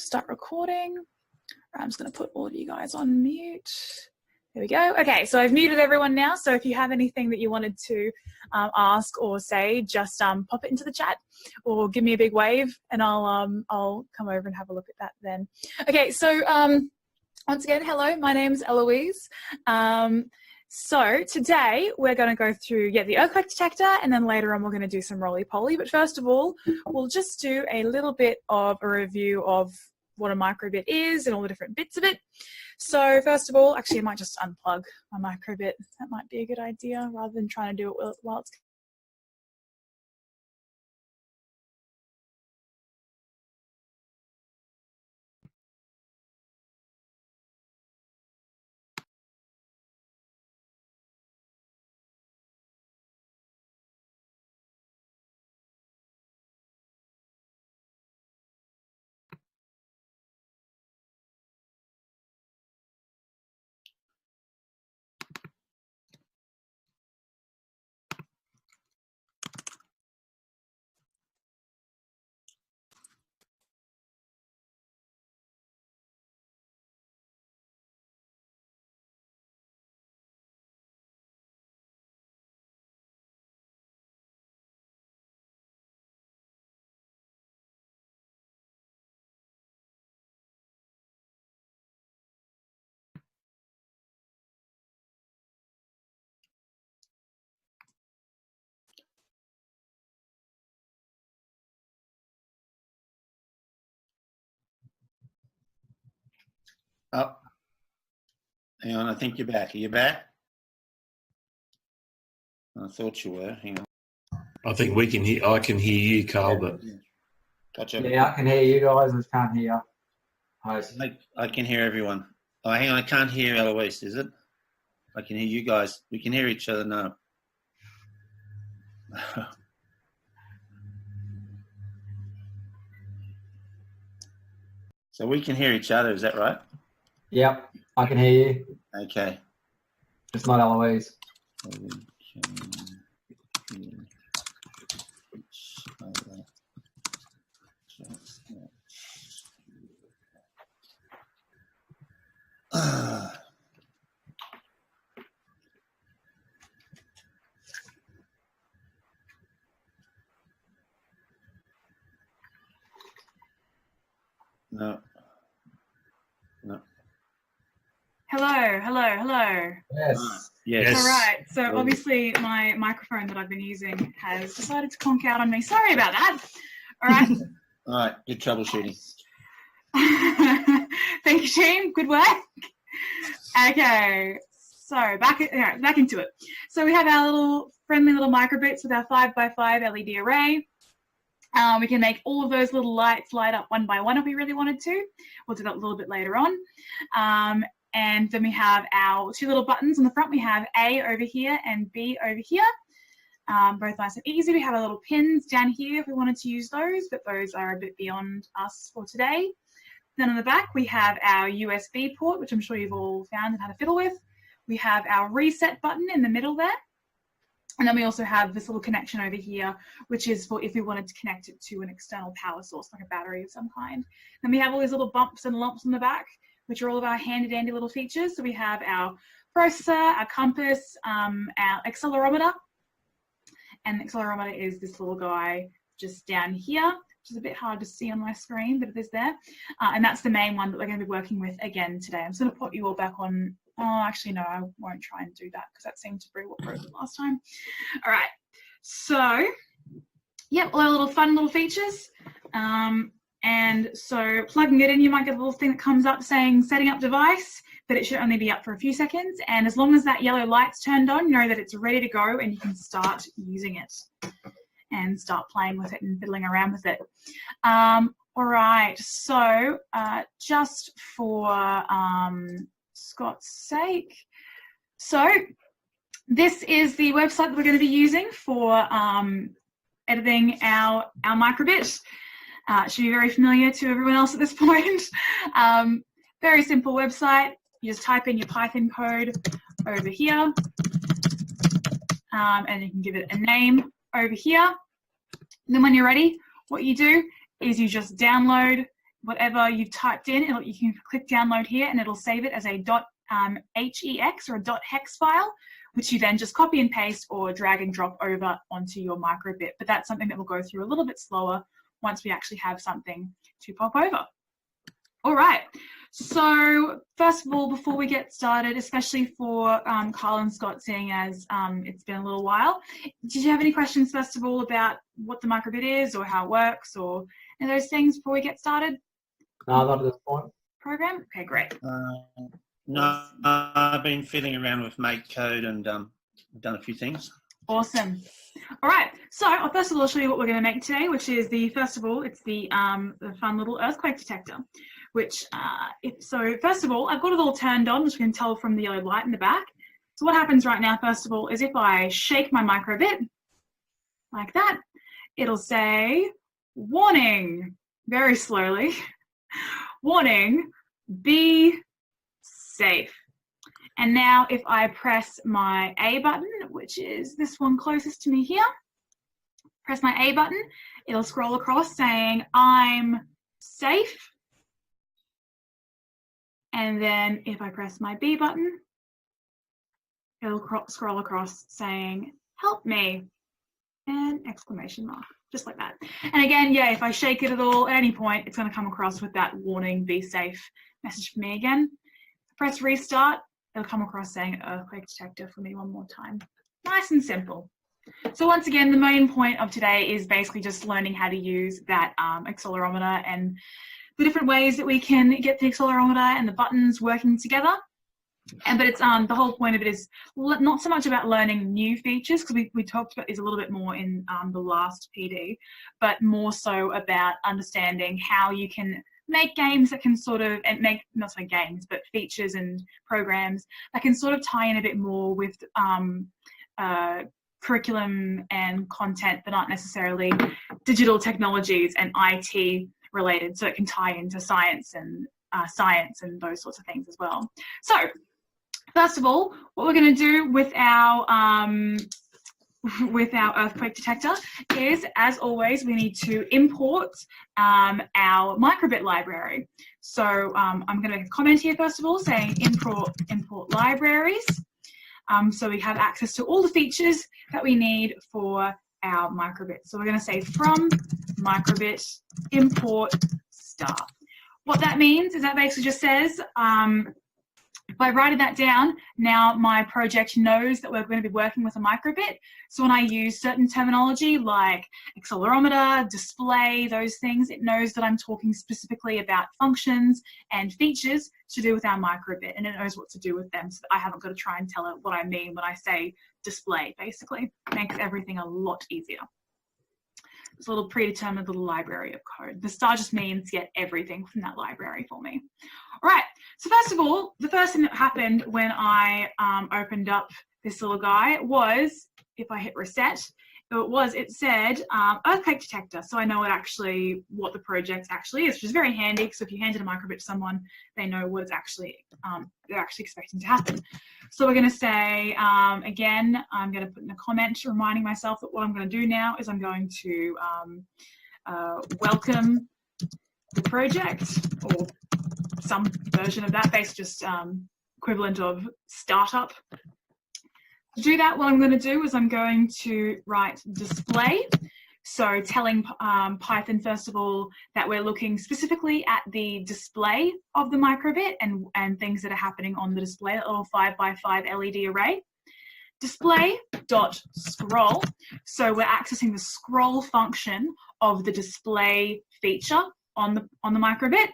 start recording. I'm just going to put all of you guys on mute. There we go. Okay, so I've muted everyone now. So if you have anything that you wanted to ask or say, just pop it into the chat or give me a big wave, and I'll come over and have a look at that then. Okay, so once again, hello. My name's Eloise. So today we're going to go through the earthquake detector, and then later on we're going to do some roly-poly. But first of all, we'll just do a little bit of a review of what a microbit is and all the different bits of it. So first of all, actually I might just unplug my microbit. That might be a good idea rather than trying to do it while it's Oh, hang on. I think you're back. Are you back? I thought you were. Hang on. I think we can hear. I can hear you, Carl. But Gotcha. Yeah, I can hear you guys. I just can't hear. I can hear everyone. Oh, hang on. I can't hear Eloise. Is it? I can hear you guys. We can hear each other now. So we can hear each other. Is that right? Yep, I can hear you. Okay. Just not Eloise. So we can hear each other. No. Hello. Yes. Yes. All right, so obviously my microphone that I've been using has decided to conk out on me. Sorry about that. All right. All right, good troubleshooting. Thank you, team. Good work. Okay, so back into it. So we have our little friendly little microbits with our 5x5 LED array. We can make all of those little lights light up one by one if we really wanted to. We'll do that a little bit later on. And then we have our two little buttons on the front. We have A over here and B over here. Both nice and easy. We have our little pins down here if we wanted to use those, but those are a bit beyond us for today. Then on the back, we have our USB port, which I'm sure you've all found and had a fiddle with. We have our reset button in the middle there. And then we also have this little connection over here, which is for if we wanted to connect it to an external power source, like a battery of some kind. Then we have all these little bumps and lumps on the back, which are all of our handy dandy little features. So we have our processor, our compass, our accelerometer. And the accelerometer is this little guy just down here, which is a bit hard to see on my screen, but it is there. And that's the main one that we're going to be working with again today. I'm just going to put you all back on. Oh, actually, no, I won't try and do that because that seemed to be what broke it last time. All right. So, yep, all our little fun little features. And so plugging it in, you might get a little thing that comes up saying setting up device, but it should only be up for a few seconds. And as long as that yellow light's turned on, you know that it's ready to go and you can start using it and start playing with it and fiddling around with it. All right, so just for Scott's sake, so this is the website that we're going to be using for editing our microbit. It should be very familiar to everyone else at this point. Very simple website. You just type in your Python code over here, and you can give it a name over here. And then when you're ready, what you do is you just download whatever you've typed in, you can click download here and it'll save it as a .hex or a .hex file, which you then just copy and paste or drag and drop over onto your microbit. But that's something that we'll go through a little bit slower once we actually have something to pop over. All right, so first of all, before we get started, especially for Carl and Scott, seeing as it's been a little while, did you have any questions first of all about what the microbit is or how it works or any of those things before we get started? No, not at this point. Program? Okay, great. No, I've been fiddling around with MakeCode and done a few things. Awesome. All right, so first of all, I'll show you what we're going to make today, which is first of all, it's the fun little earthquake detector, which, so first of all, I've got it all turned on, which you can tell from the yellow light in the back. So what happens right now, first of all, is if I shake my microbit like that, it'll say, warning, very slowly, warning, be safe. And now if I press my A button, which is this one closest to me here, press my A button, it'll scroll across saying, I'm safe. And then if I press my B button, it'll scroll across saying, help me, and exclamation mark, just like that. And again, yeah, if I shake it at all at any point, it's going to come across with that warning, be safe message for me again. Press restart, it'll come across saying earthquake detector for me one more time. Nice and simple. So once again, the main point of today is basically just learning how to use that accelerometer and the different ways that we can get the accelerometer and the buttons working together. But it's the whole point of it is not so much about learning new features, because we talked about these a little bit more in the last PD, but more so about understanding how you can make games that can sort of, and make, not so games, but features and programs that can sort of tie in a bit more with curriculum and content that aren't necessarily digital technologies and IT related, so it can tie into science and those sorts of things as well. So first of all, what we're going to do with our earthquake detector is, as always, we need to import our microbit library. So I'm going to make a comment here first of all saying import libraries. So we have access to all the features that we need for our microbit. So we're going to say from microbit import star. What that means is that basically just says, by writing that down, now my project knows that we're going to be working with a microbit. So when I use certain terminology like accelerometer, display, those things, it knows that I'm talking specifically about functions and features to do with our microbit, and it knows what to do with them, so that I haven't got to try and tell it what I mean when I say display, basically. Makes everything a lot easier. It's a little predetermined little library of code. The star just means get everything from that library for me. All right, so first of all, the first thing that happened when I opened up this little guy was, if I hit reset, it said earthquake detector. So I know what the project actually is, which is very handy, because if you handed a microbit to someone, they know what it's actually, they're actually expecting to happen. So we're going to say, again, I'm going to put in a comment reminding myself that what I'm going to do now is I'm going to welcome the project, or some version of that, based just equivalent of startup. To do that, what I'm going to do is I'm going to write display. So telling Python, first of all, that we're looking specifically at the display of the microbit and things that are happening on the display, that little 5x5 LED array. Display.scroll. So we're accessing the scroll function of the display feature on the microbit.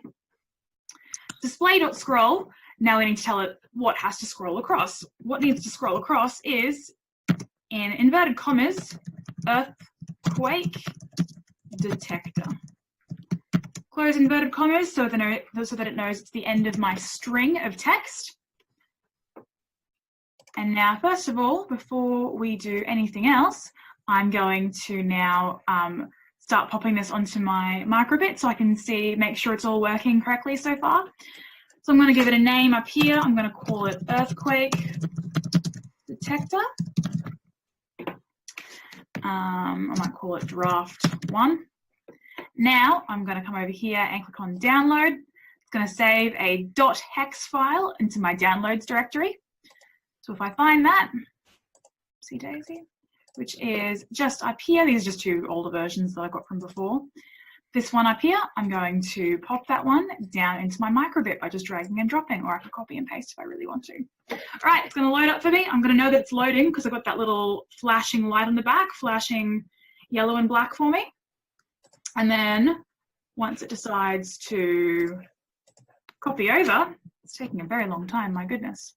Display.scroll. Now we need to tell it what has to scroll across. What needs to scroll across is, in inverted commas, earthquake detector. Close inverted commas so that it knows it's the end of my string of text. And now, first of all, before we do anything else, I'm going to now start popping this onto my microbit so I can make sure it's all working correctly so far. So I'm going to give it a name up here. I'm going to call it earthquake detector. I might call it draft 1. Now I'm going to come over here and click on download. It's going to save a .hex file into my downloads directory. So if I find that, see Daisy, which is just up here. These are just two older versions that I got from before. This one up here, I'm going to pop that one down into my Microbit by just dragging and dropping, or I can copy and paste if I really want to. All right, it's going to load up for me. I'm going to know that it's loading because I've got that little flashing light on the back, flashing yellow and black for me. And then once it decides to copy over, it's taking a very long time, my goodness.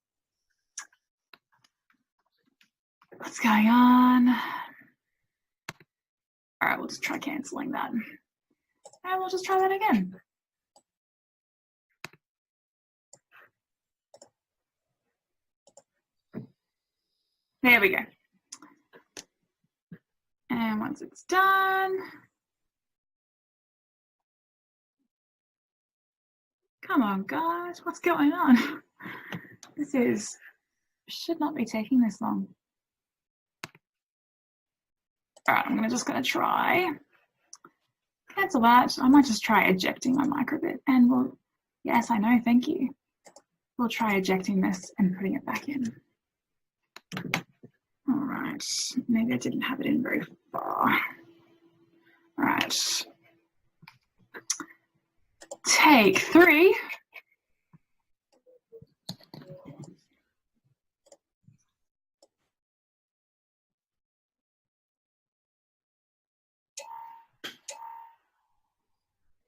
What's going on? All right, we'll just try canceling that. And we'll just try that again. There we go. And once it's done, come on guys, what's going on? This should not be taking this long. All right, I'm just gonna try. Cancel that. I might just try ejecting my Microbit and we'll, yes, I know, thank you. We'll try ejecting this and putting it back in. All right, maybe I didn't have it in very far. All right. Take 3.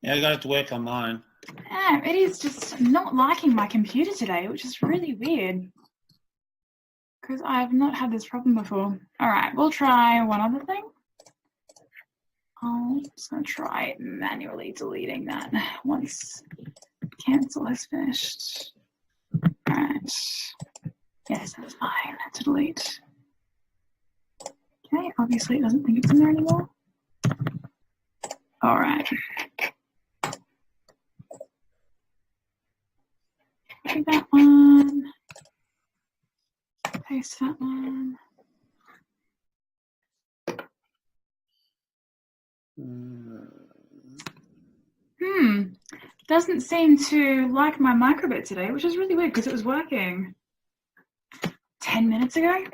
Yeah, I got it to work on mine. Yeah, it is just not liking my computer today, which is really weird. Because I've not had this problem before. All right, we'll try one other thing. I'm just going to try manually deleting that once cancel has finished. All right. Yes, that's fine to delete. Okay, obviously it doesn't think it's in there anymore. All right. Copy that one. Paste that one. Doesn't seem to like my Microbit today, which is really weird because it was working 10 minutes ago.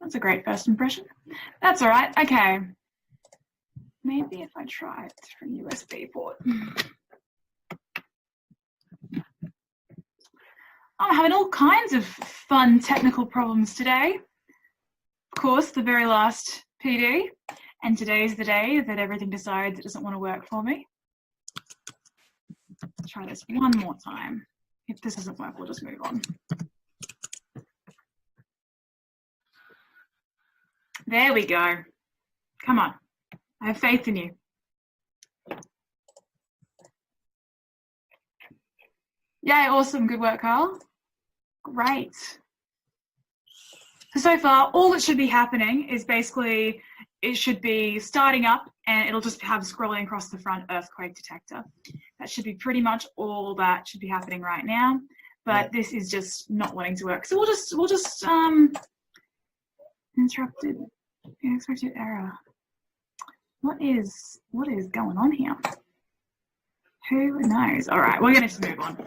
That's a great first impression. That's all right. Okay. Maybe if I try it through USB port. I'm having all kinds of fun technical problems today. Of course, the very last PD, and today's the day that everything decides it doesn't want to work for me. Let's try this one more time. If this doesn't work, we'll just move on. There we go. Come on. I have faith in you. Yay, awesome. Good work, Carl. Great. So far, all that should be happening is basically it should be starting up and it'll just have scrolling across the front earthquake detector. That should be pretty much all that should be happening right now, but this is just not wanting to work. So we'll just interrupted, unexpected error. What is going on here? Who knows? All right, we're going to move on.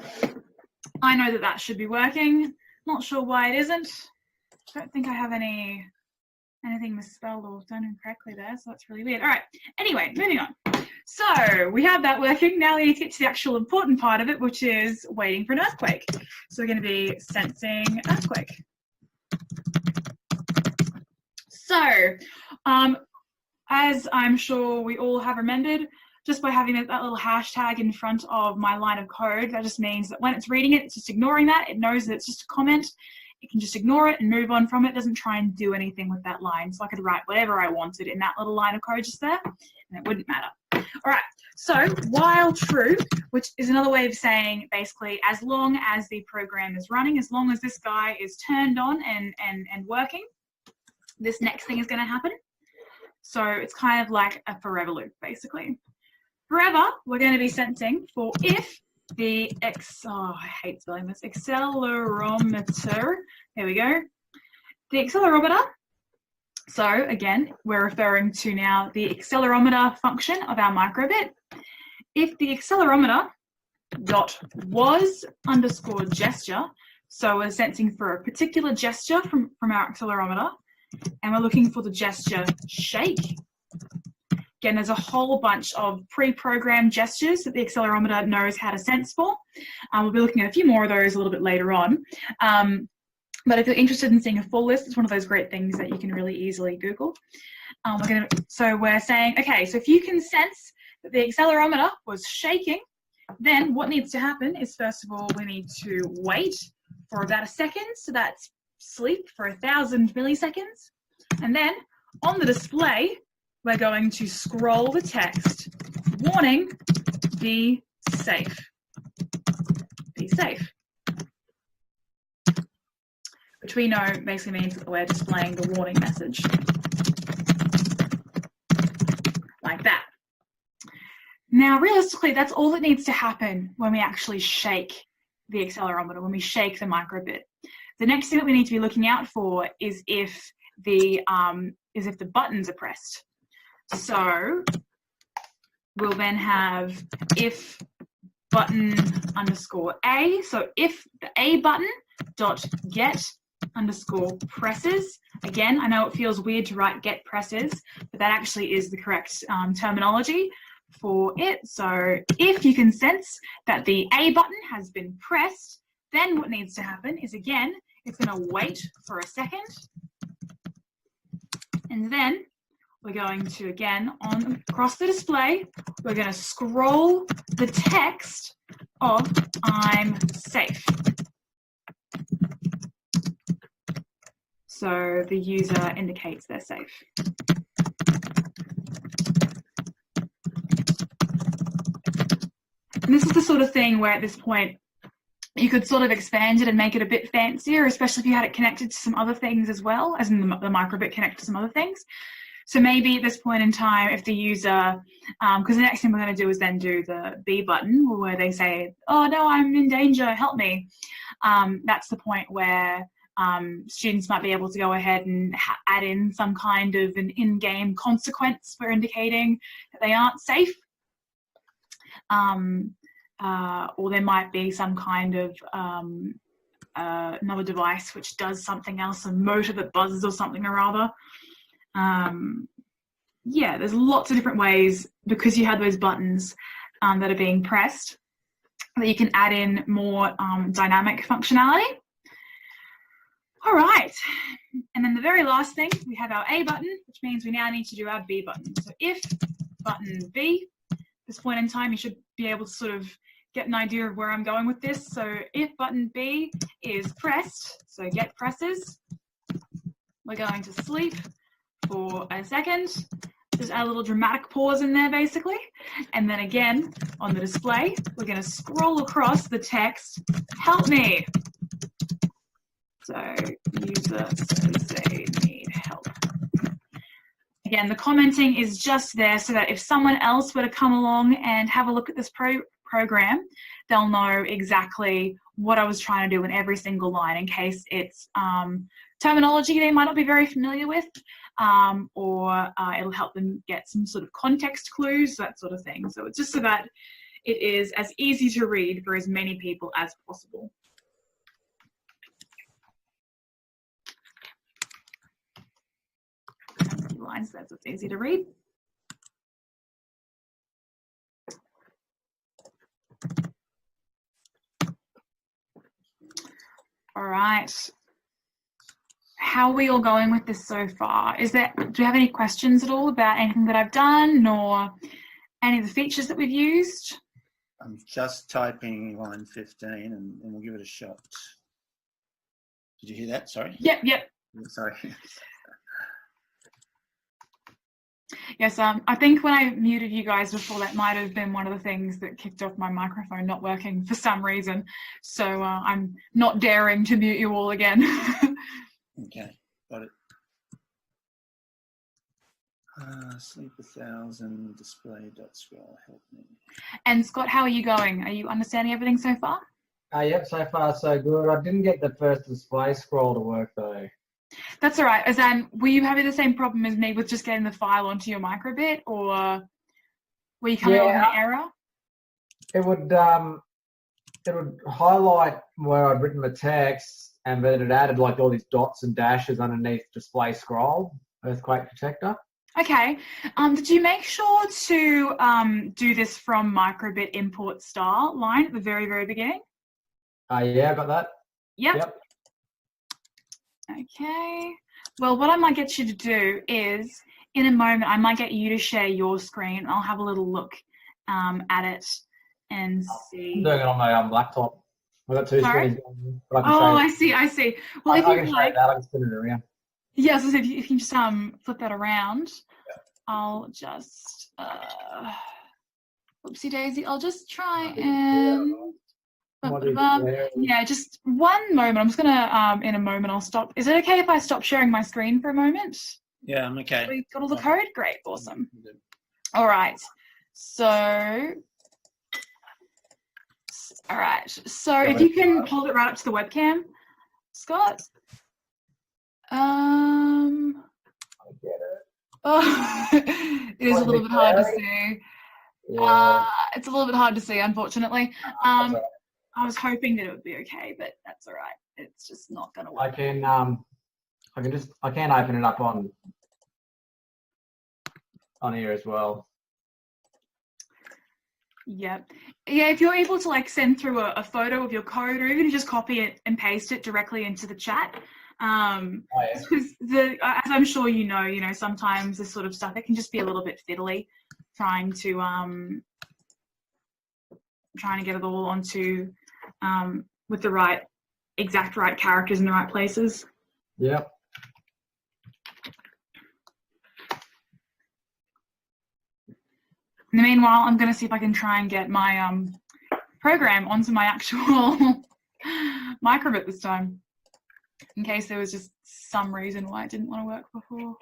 I know that that should be working. Not sure why it isn't. Don't think I have anything misspelled or done incorrectly there, so that's really weird. All right, anyway, moving on. So we have that working. Now we need to get to the actual important part of it, which is waiting for an earthquake. So we're going to be sensing earthquake. So, as I'm sure we all have remembered, just by having that little hashtag in front of my line of code, that just means that when it's reading it, it's just ignoring that. It knows that it's just a comment. It can just ignore it and move on from it. It doesn't try and do anything with that line. So I could write whatever I wanted in that little line of code just there, and it wouldn't matter. All right, so while true, which is another way of saying basically as long as the program is running, as long as this guy is turned on and working, this next thing is going to happen. So it's kind of like a forever loop, basically. Forever, we're going to be sensing for if the I hate spelling this, accelerometer, there we go. The accelerometer So again, we're referring to now the accelerometer function of our microbit. If the accelerometer dot was underscore gesture, so we're sensing for a particular gesture from our accelerometer, and we're looking for the gesture shake. Again, there's a whole bunch of pre-programmed gestures that the accelerometer knows how to sense for. We'll be looking at a few more of those a little bit later on. But if you're interested in seeing a full list, it's one of those great things that you can really easily Google. So we're saying, okay, so if you can sense that the accelerometer was shaking, then what needs to happen is, first of all, we need to wait for about a second. So that's sleep for 1,000 milliseconds. And then on the display, we're going to scroll the text, warning, be safe. Be safe. Which we know basically means that we're displaying the warning message. Like that. Now, realistically, that's all that needs to happen when we actually shake the accelerometer, when we shake the microbit. The next thing that we need to be looking out for is if the buttons are pressed. So we'll then have if button underscore A. So if the A button dot get underscore presses. Again, I know it feels weird to write get presses, but that actually is the correct terminology for it. So if you can sense that the A button has been pressed, then what needs to happen is, again, it's going to wait for a second. And then we're going to, again, across the display, we're going to scroll the text of I'm safe. So the user indicates they're safe. And this is the sort of thing where at this point you could sort of expand it and make it a bit fancier, especially if you had it connected to some other things as well, as in the microbit connected to some other things. So maybe at this point in time, if the user, because the next thing we're going to do is then do the B button, where they say, oh no, I'm in danger, help me. That's the point where students might be able to go ahead and add in some kind of an in-game consequence for indicating that they aren't safe. Or there might be some kind of another device which does something else, a motor that buzzes or something or other. Yeah, there's lots of different ways, because you have those buttons that are being pressed, that you can add in more dynamic functionality. All right, and then the very last thing, we have our A button, which means we now need to do our B button. So if button B, at this point in time, you should be able to sort of get an idea of where I'm going with this. So if button B is pressed, so get presses, we're going to sleep for a second. Just add a little dramatic pause in there, basically. And then again, on the display, we're going to scroll across the text, help me. So user says they need help. Again, the commenting is just there so that if someone else were to come along and have a look at this program, they'll know exactly what I was trying to do in every single line, in case it's terminology they might not be very familiar with, or it'll help them get some sort of context clues, that sort of thing. So it's just so that it is as easy to read for as many people as possible. Lines, that's what's easy to read. All right. How are we all going with this so far? Do you have any questions at all about anything that I've done, or any of the features that we've used? I'm just typing line 15 and we'll give it a shot. Did you hear that? Sorry. Yep. Sorry. Yes, I think when I muted you guys before, that might have been one of the things that kicked off my microphone not working for some reason. So I'm not daring to mute you all again. Okay, got it. Sleep 1,000, display dot scroll, help me. And Scott, how are you going? Are you understanding everything so far? Yep, so far so good. I didn't get the first display scroll to work though. That's all right. As in, were you having the same problem as me with just getting the file onto your Microbit, or were you coming up with an error? It would highlight where I'd written the text, and then it added like all these dots and dashes underneath display scroll, earthquake detector. Okay. Did you make sure to do this from Microbit import star line at the very, very beginning? Yeah, I got that. Yep. Okay. Well, what I might get you to do is, in a moment, I might get you to share your screen. I'll have a little look at it and see. I'm doing it on my laptop. I've got two screens. But I see. Well, if you like, I can spin it around. Yeah, so if you can just flip that around, I'll just whoopsie daisy. I'll just try and yeah, just one moment. I'm just gonna in a moment I'll stop. Is it okay if I stop sharing my screen for a moment? Yeah, I'm okay. We've got all the code. Great, awesome. All right, so if you can hold it right up to the webcam, Scott. I get it. Oh, it is a little bit hard to see. Yeah. It's a little bit hard to see, unfortunately. I was hoping that it would be okay, but that's all right. It's just not going to work. I can open it up on here as well. Yep. Yeah, if you're able to like send through a photo of your code, or even just copy it and paste it directly into the chat. Because as I'm sure you know, sometimes this sort of stuff, it can just be a little bit fiddly trying to get it all onto with the exact right characters in the right places. Yep. In the meanwhile, I'm going to see if I can try and get my program onto my actual Microbit this time, in case there was just some reason why it didn't want to work before.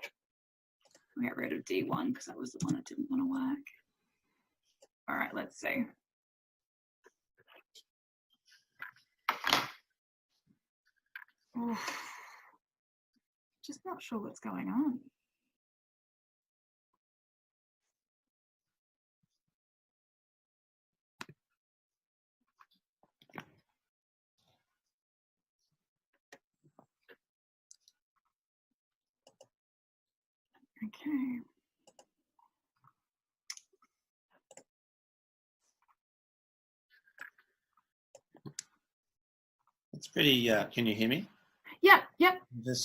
I'll get rid of D1 because that was the one that didn't want to work. All right, let's see. Oof. Just not sure what's going on. Okay. It's pretty. Can you hear me? Yep.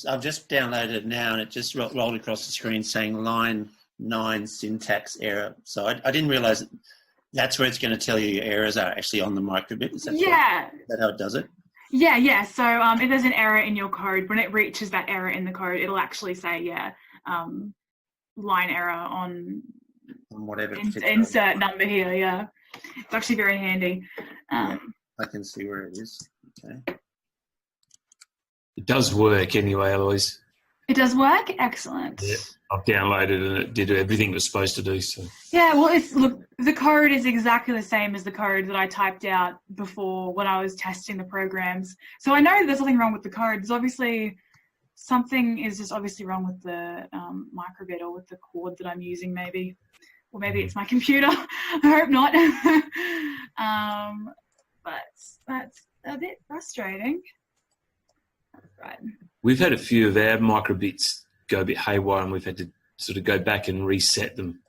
I've just downloaded it now, and it just rolled across the screen saying line 9 syntax error. So I didn't realize that's where it's going to tell you your errors are actually on the Microbit. Is that how it does it? Yeah. So if there's an error in your code, when it reaches that error in the code, it'll actually say, line error on whatever insert number here. Yeah, it's actually very handy. I can see where it is. Okay. It does work anyway, Eloise. It does work? Excellent. Yeah, I've downloaded it and it did everything it was supposed to do. So. Yeah, well, look, the code is exactly the same as the code that I typed out before when I was testing the programs. So I know there's nothing wrong with the code. There's obviously something is just obviously wrong with the Microbit or with the cord that I'm using, maybe. Or maybe it's my computer. I hope not. But that's a bit frustrating. Right. We've had a few of our Microbits go a bit haywire, and we've had to sort of go back and reset them.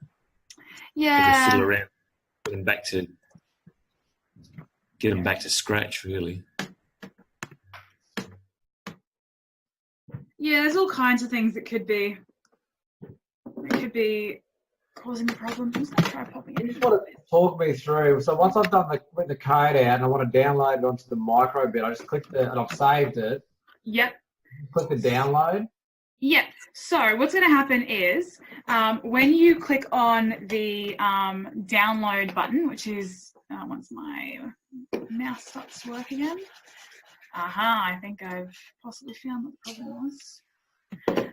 Yeah. Fiddle around, get them back to scratch, really. Yeah, there's all kinds of things that could be causing the problem. I'm just going to try popping it. You just want to talk me through. So once I've done the code out and I want to download it onto the Microbit, I just click and I've saved it. Yep. Click the download. Yep. So what's going to happen is when you click on the download button, which is once my mouse stops working again. I think I've possibly found what the problem was.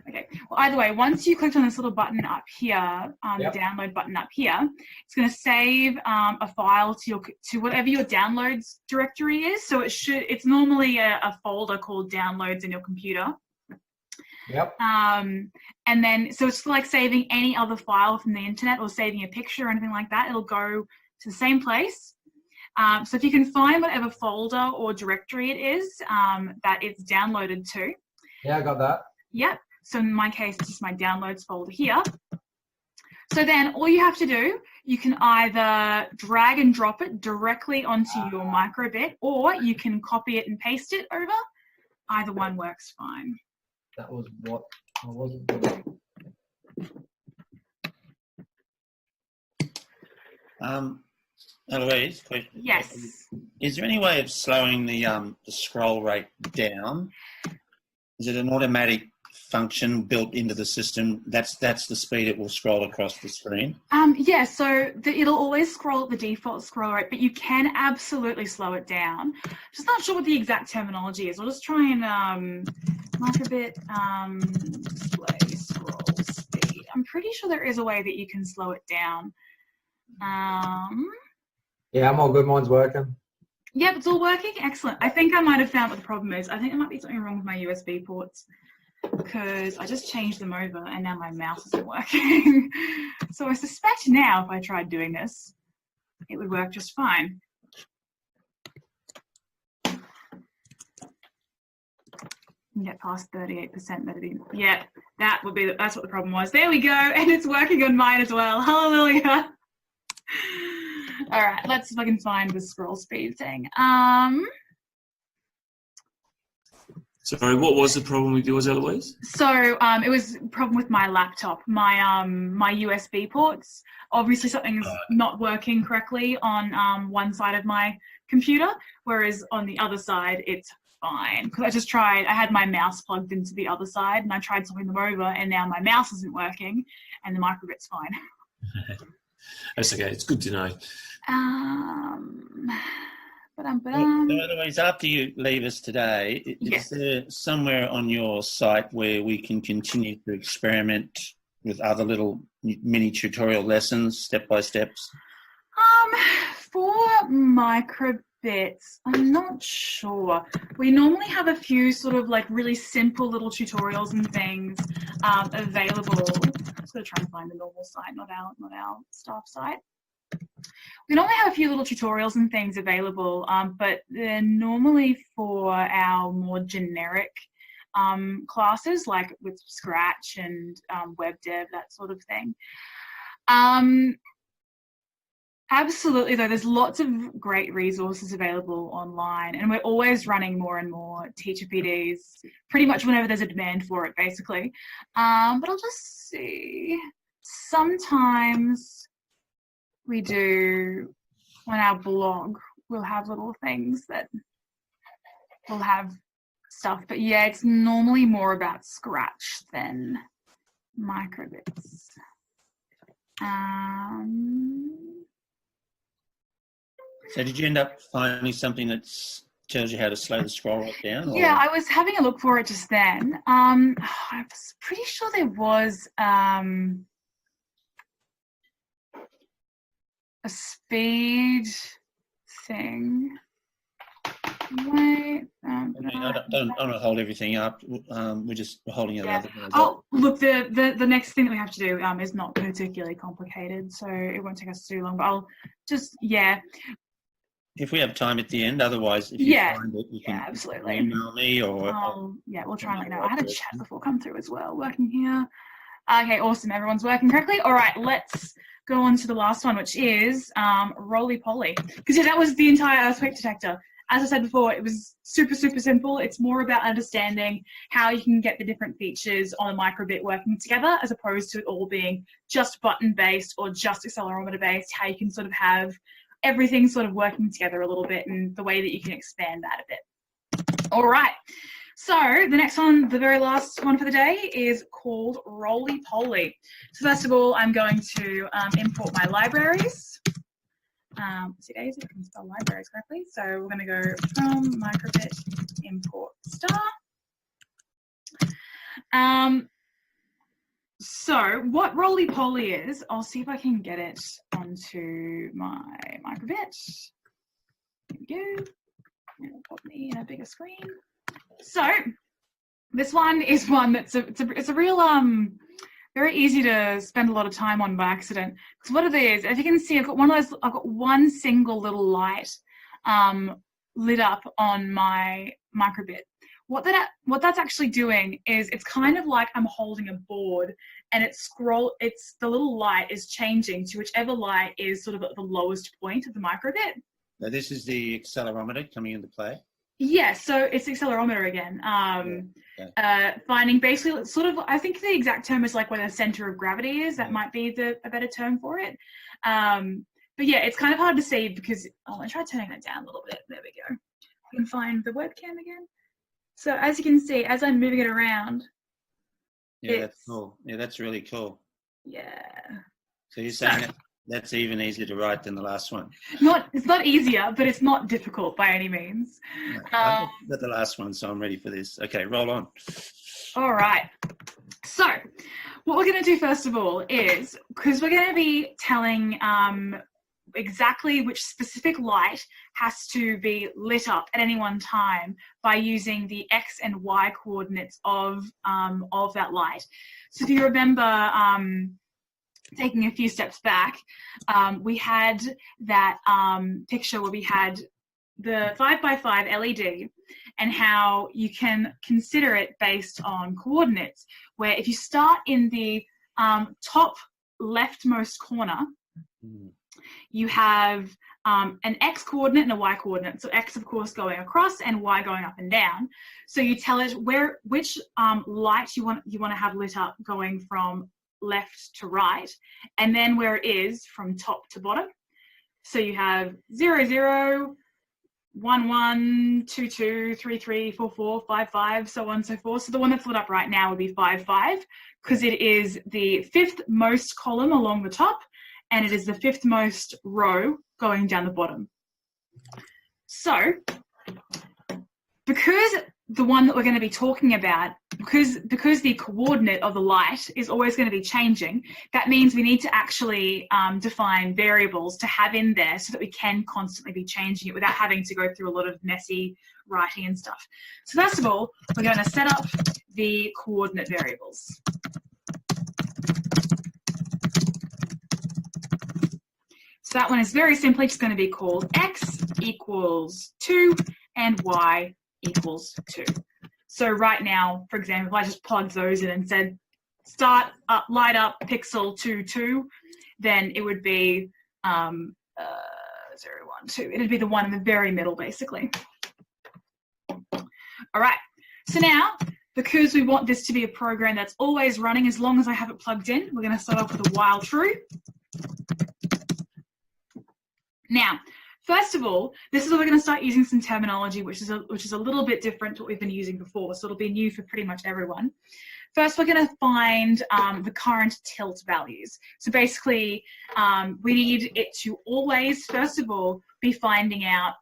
Okay, well, either way, once you clicked on this little button up here, the download button up here, it's going to save a file to whatever your downloads directory is. So it's normally a folder called downloads in your computer. Yep. And then, so it's like saving any other file from the internet or saving a picture or anything like that. It'll go to the same place. So if you can find whatever folder or directory it is that it's downloaded to. Yeah, I got that. Yep. So in my case, it's just my downloads folder here. So then all you have to do, you can either drag and drop it directly onto your Microbit, or you can copy it and paste it over. Either one works fine. That was what I wasn't doing. Eloise, question. Yes. Is there any way of slowing the scroll rate down? Is it an automatic function built into the system? That's the speed it will scroll across the screen. Yeah, so it'll always scroll at the default scroll rate, but you can absolutely slow it down. Just not sure what the exact terminology is. We'll just try and Microbit display scroll speed. I'm pretty sure there is a way that you can slow it down. Yeah, I'm all good. Mine's working. Yep, it's all working. Excellent. I think I might have found what the problem is. I think there might be something wrong with my USB ports, because I just changed them over and now my mouse isn't working. So I suspect now if I tried doing this, it would work just fine. Get past 38%, that'd be, yeah, that's what the problem was. There we go, and it's working on mine as well. Hallelujah. All right, let's see if I can find the scroll speed thing. Sorry, what was the problem with yours, Eloise? So it was a problem with my laptop, my USB ports. Obviously something's not working correctly on one side of my computer, whereas on the other side it's fine. Because I had my mouse plugged into the other side and I tried swapping them over and now my mouse isn't working and the Microbit's fine. That's okay, it's good to know. Otherwise, after you leave us today, is there somewhere on your site where we can continue to experiment with other little mini tutorial lessons, step-by-steps? For Microbits, I'm not sure. We normally have a few sort of like really simple little tutorials and things available. I'm just going to try and find the normal site, not our staff site. We normally have a few little tutorials and things available, but they're normally for our more generic classes, like with Scratch and web dev, that sort of thing. Absolutely, though, there's lots of great resources available online, and we're always running more and more teacher PDs, pretty much whenever there's a demand for it, basically. But I'll just see. Sometimes we do, on our blog, we'll have little things that will have stuff, but yeah, it's normally more about Scratch than Microbits. So did you end up finding something that tells you how to slow the scroll rate down? Yeah, I was having a look for it just then. I was pretty sure there was a speed thing. Wait. I don't want to hold everything up. We're just holding it up. Oh, look, the next thing that we have to do is not particularly complicated, so it won't take us too long. But I'll just, if we have time at the end, otherwise, if you find it, you can absolutely email me or. We'll try and let you know. I had a chat before come through as well, working here. Okay, awesome. Everyone's working correctly. All right, let's go on to the last one, which is Roly-Poly. Because that was the entire earthquake detector. As I said before, it was super, super simple. It's more about understanding how you can get the different features on a Microbit working together, as opposed to it all being just button-based or just accelerometer-based, how you can sort of have everything sort of working together a little bit and the way that you can expand that a bit. All right. So the next one, the very last one for the day, is called Roly-Poly. So first of all, I'm going to import my libraries. Is it easy? I can spell libraries correctly. So we're going to go from Microbit import star. So what Roly-Poly is, I'll see if I can get it onto my Microbit. There we go. It'll put me in a bigger screen. So This one is one that's it's a real very easy to spend a lot of time on by accident. Because what it is, as you can see, I've got one single little light lit up on my Microbit. What that's actually doing is it's kind of like I'm holding a board, and the little light is changing to whichever light is sort of at the lowest point of the Microbit. Now this is the accelerometer coming into play. Yeah, so it's accelerometer again. Finding basically sort of, I think the exact term is like where the center of gravity is. That might be a better term for it. But yeah, it's kind of hard to see because, I'll try turning that down a little bit. There we go. You can find the webcam again. So as you can see, as I'm moving it around. Yeah, that's cool. Yeah, that's really cool. Yeah. So you're saying that's even easier to write than the last one? It's not easier, but it's not difficult by any means. No, I got the last one, so I'm ready for this. Okay, roll on. All right. So what we're going to do first of all is, because we're going to be telling exactly which specific light has to be lit up at any one time by using the X and Y coordinates of that light. So if you remember, taking a few steps back, we had that picture where we had the 5x5 LED and how you can consider it based on coordinates, where if you start in the top leftmost corner, you have an X coordinate and a Y coordinate. So X, of course, going across and Y going up and down. So you tell it which light you want to have lit up going from left to right, and then where it is from top to bottom. So you have 0, 0, 1, 1, 2, 2, 3, 3, 4, 4, 5, 5, so on and so forth. So the one that's lit up right now would be 5, 5, because it is the fifth most column along the top, and it is the fifth most row going down the bottom. So because the one that we're going to be talking about, because the coordinate of the light is always going to be changing, that means we need to actually define variables to have in there so that we can constantly be changing it without having to go through a lot of messy writing and stuff. So first of all, we're going to set up the coordinate variables. So that one is very simply just going to be called X equals 2 and Y equals 2. So right now, for example, if I just plugged those in and said light up pixel 2, 2, then it would be 0, 1, 2. It'd be the one in the very middle, basically. All right. So now, because we want this to be a program that's always running as long as I have it plugged in, we're going to start off with a while true. Now, first of all, this is where we're going to start using some terminology which is a little bit different to what we've been using before, so it'll be new for pretty much everyone. First, we're going to find the current tilt values. So basically, we need it to always, first of all, be finding out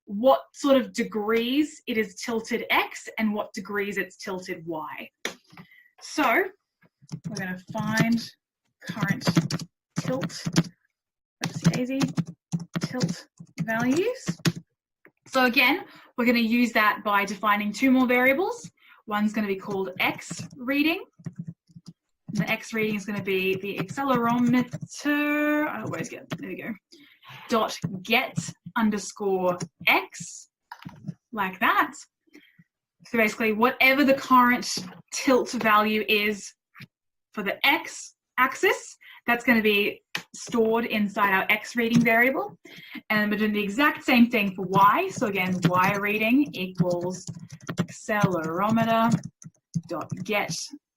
what sort of degrees it is tilted X and what degrees it's tilted Y. So we're going to find current tilt. Daisy tilt values. So again, we're going to use that by defining two more variables. One's going to be called X reading. And the X reading is going to be the accelerometer. I always get, there we go. Dot get underscore X, like that. So basically, whatever the current tilt value is for the X axis, that's going to be stored inside our X reading variable. And we're doing the exact same thing for Y. So again, Y reading equals accelerometer dot get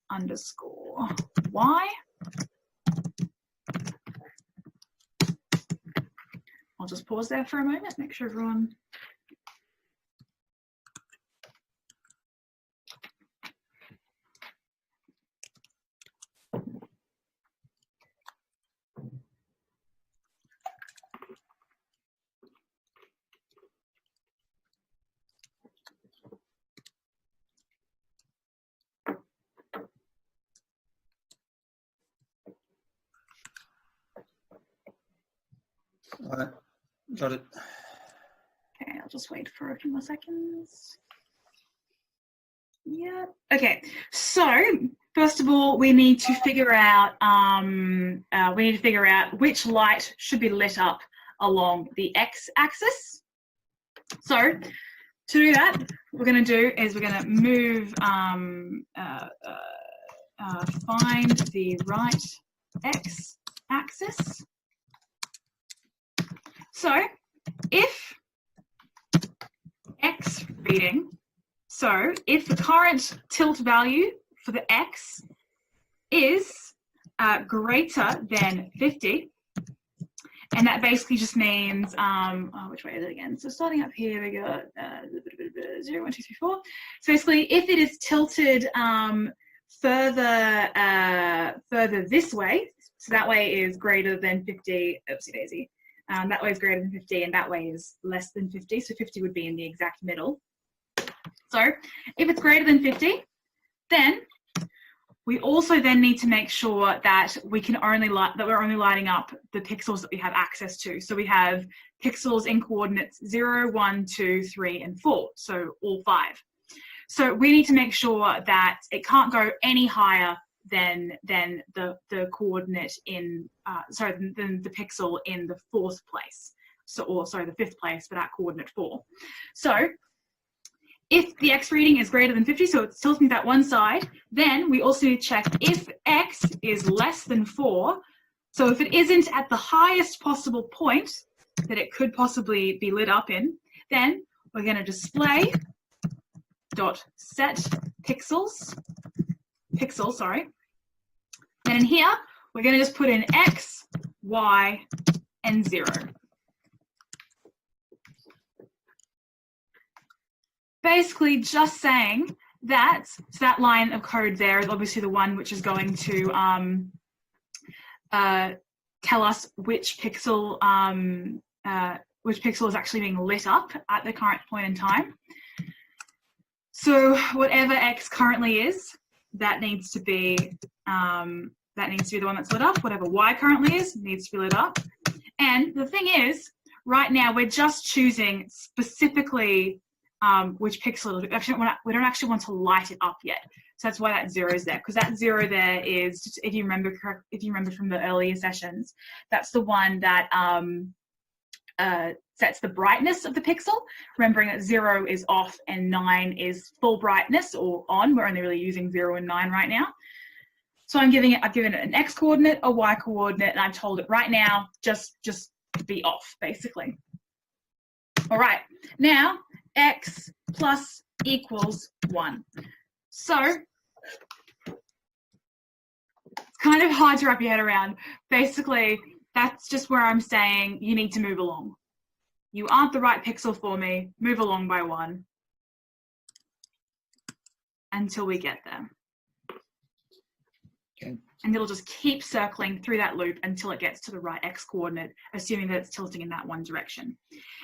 underscore Y. I'll just pause there for a moment, make sure everyone. All right, got it. Okay, I'll just wait for a few more seconds. Yeah. Okay. So first of all, we need to figure out which light should be lit up along the x-axis. So to do that, what we're going to do is we're going to move find the right x-axis. So if x reading, so if the current tilt value for the x is greater than 50, and that basically just means, which way is it again? So starting up here, we got 0, 1, 2, 3, 4. So basically, if it is tilted further this way, so that way is greater than 50, oopsie daisy, that way is greater than 50, and that way is less than 50, so 50 would be in the exact middle. So if it's greater than 50, then we also then need to make sure that we're only lighting up the pixels that we have access to. So we have pixels in coordinates 0, 1, 2, 3, and 4, so all 5. So we need to make sure that it can't go any higher than the coordinate in than the pixel in the 4th place. So the 5th place for that coordinate 4. So if the x reading is greater than 50, so it's tilting that one side, then we also need to check if x is less than 4. So if it isn't at the highest possible point that it could possibly be lit up in, then we're going to display dot set pixels, and in here we're going to just put in x, y, and 0. Basically just saying that, so that line of code there is obviously the one which is going to tell us which pixel is actually being lit up at the current point in time. So whatever x currently is, that needs to be the one that's lit up. Whatever y currently is needs to be lit up. And the thing is, right now we're just choosing specifically which pixel. We don't actually want to light it up yet. So that's why that 0 is there, because that 0 there is, just, if you remember from the earlier sessions, that's the one that sets the brightness of the pixel, remembering that 0 is off and 9 is full brightness or on. We're only really using 0 and 9 right now. So I've given it an x coordinate, a y coordinate, and I've told it right now just be off, basically. All right, now x plus equals 1. So it's kind of hard to wrap your head around. Basically, that's just where I'm saying you need to move along. You aren't the right pixel for me. Move along by 1 until we get there. Okay. And it'll just keep circling through that loop until it gets to the right x coordinate, assuming that it's tilting in that one direction.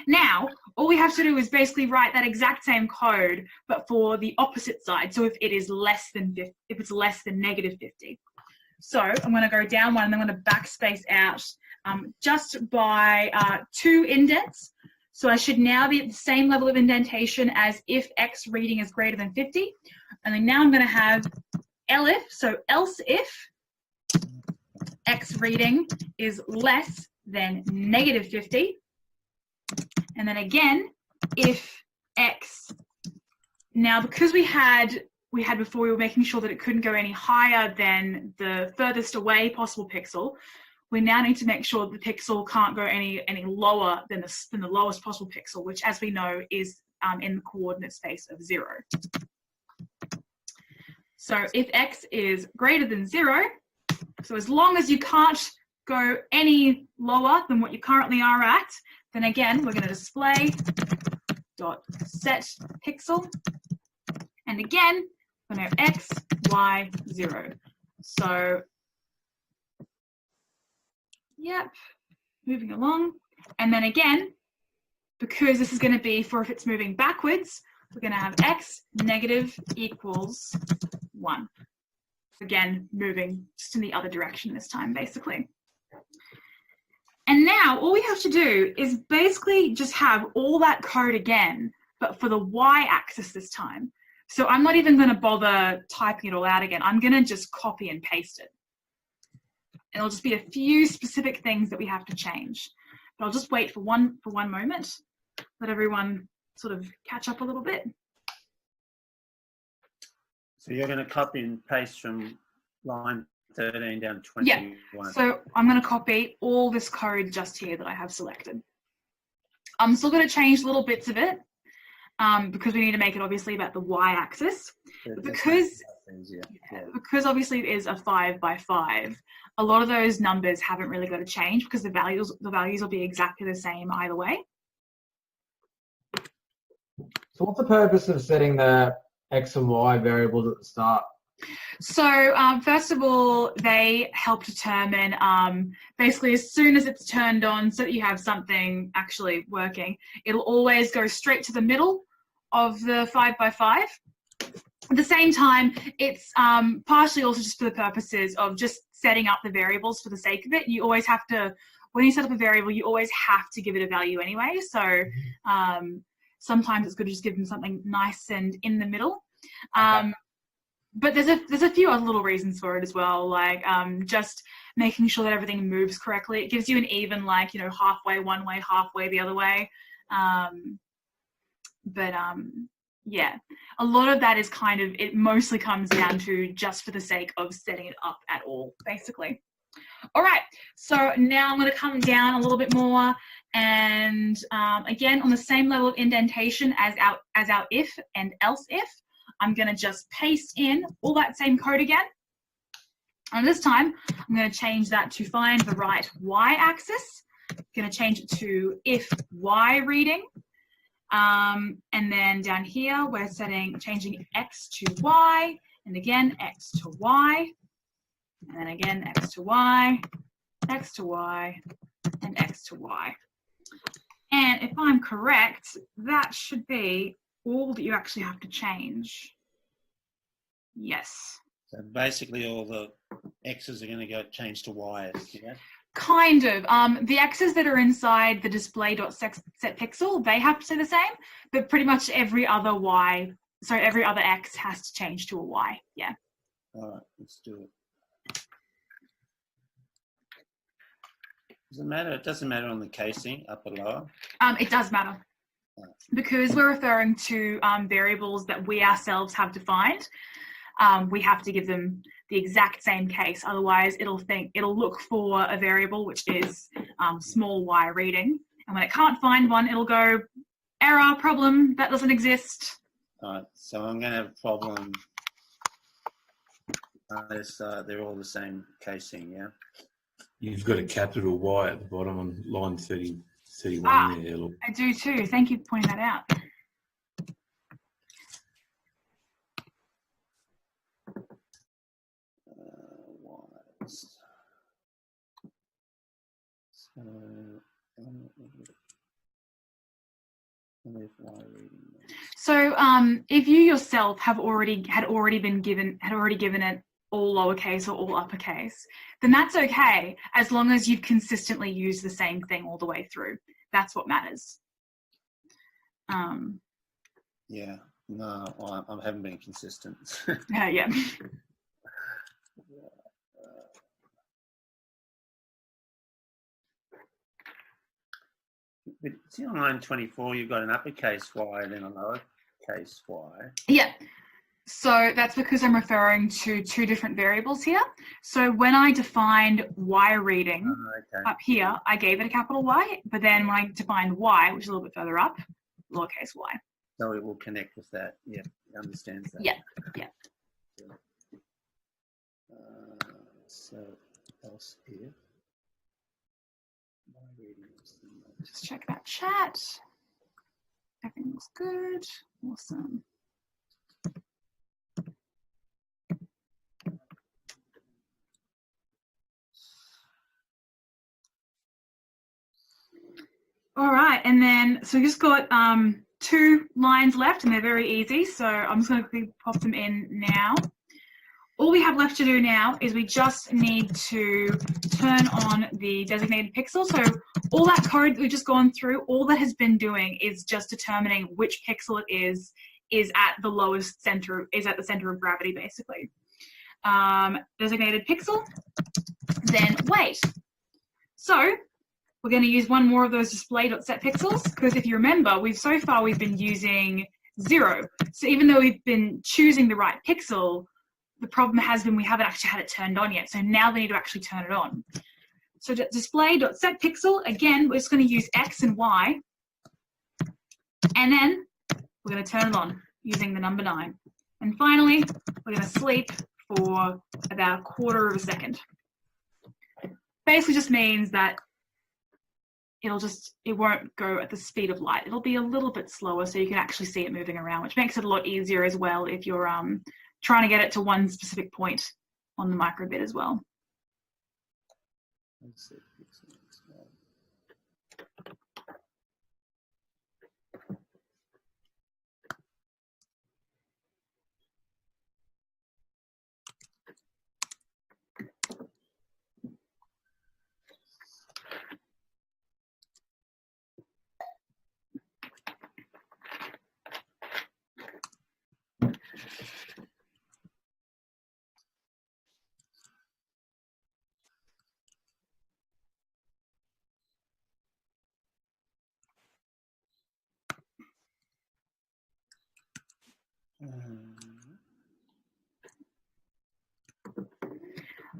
Now, all we have to do is basically write that exact same code, but for the opposite side. So if it is less than negative 50. So I'm going to go down 1 and I'm going to backspace out just by 2 indents. So I should now be at the same level of indentation as if x reading is greater than 50. And then now I'm going to have elif, so else if x reading is less than negative 50. And then again, if x, now because we had before, we were making sure that it couldn't go any higher than the furthest away possible pixel, we now need to make sure the pixel can't go any lower than the lowest possible pixel, which, as we know, is in the coordinate space of 0. So if x is greater than 0, so as long as you can't go any lower than what you currently are at, then again, we're going to display dot set pixel. And again, we're going to have x, y, 0. So, yep, moving along. And then again, because this is going to be for if it's moving backwards, we're going to have x negative equals 1. Again, moving just in the other direction this time, basically. And now all we have to do is basically just have all that code again, but for the y-axis this time. So I'm not even going to bother typing it all out again. I'm going to just copy and paste it. And it'll just be a few specific things that we have to change. But I'll just wait for one moment, let everyone sort of catch up a little bit. So you're going to copy and paste from line 13 down to 21. Yeah, so I'm going to copy all this code just here that I have selected. I'm still going to change little bits of it because we need to make it obviously about the y-axis. Because obviously it is a 5 by 5, a lot of those numbers haven't really got to change because the values will be exactly the same either way. So what's the purpose of setting the X and Y variables at the start? So first of all, they help determine basically as soon as it's turned on so that you have something actually working, it'll always go straight to the middle of the 5 by 5. At the same time, it's partially also just for the purposes of just setting up the variables for the sake of it. You always have to, when you set up a variable, you always have to give it a value anyway. So sometimes it's good to just give them something nice and in the middle. But there's a few other little reasons for it as well, like just making sure that everything moves correctly. It gives you an even, like, you know, halfway one way, halfway the other way. Yeah, a lot of that is kind of, it mostly comes down to just for the sake of setting it up at all, basically. All right, so now I'm going to come down a little bit more, and again, on the same level of indentation as our if and else if, I'm going to just paste in all that same code again. And this time, I'm going to change that to find the right y-axis. I'm going to change it to if y reading. And then down here, we're changing x to y, and again, x to y, and then again, x to y, x to y, and x to y. And if I'm correct, that should be all that you actually have to change. Yes. So basically all the X's are going to go change to Y's, yeah? Kind of. The X's that are inside the display.set pixel, they have to stay the same, but pretty much every other X has to change to a Y, yeah. All right, let's do it. Does it matter? It doesn't matter on the casing, up or lower? It does matter. Because we're referring to variables that we ourselves have defined, we have to give them the exact same case. Otherwise, it'll look for a variable which is small y reading, and when it can't find one, it'll go error, problem, that doesn't exist. All right, so I'm going to have a problem. They're all the same casing, yeah? You've got a capital Y at the bottom on line 31 there. Look. I do too. Thank you for pointing that out. So if you yourself had already given it all lowercase or all uppercase, then that's okay, as long as you've consistently used the same thing all the way through. That's what matters. Yeah, no, well, I haven't been consistent. Yeah. But see on line 24, you've got an uppercase Y and then a lowercase y. Yeah. So that's because I'm referring to two different variables here. So when I defined y reading up here, I gave it a capital Y, but then when I defined y, which is a little bit further up, lowercase y. So it will connect with that. Yeah, it understands that. Yeah, yeah. So else if y reading is the most. Just check that chat. Everything looks good. Awesome. All right, and then so we just got 2 lines left, and they're very easy. So I'm just going to quickly pop them in now. All we have left to do now is we just need to turn on the designated pixel. So all that code that we've just gone through, all that has been doing is just determining which pixel it is is at the lowest center, is at the center of gravity, basically. Designated pixel, then weight. So we're going to use one more of those display.set pixels, because if you remember, so far we've been using 0. So even though we've been choosing the right pixel, the problem has been we haven't actually had it turned on yet. So now we need to actually turn it on. So display.set pixel, again, we're just going to use X and Y. And then we're going to turn it on using the number 9. And finally, we're going to sleep for about a quarter of a second. Basically just means that it won't go at the speed of light. It'll be a little bit slower so you can actually see it moving around, which makes it a lot easier as well if you're trying to get it to one specific point on the microbit as well.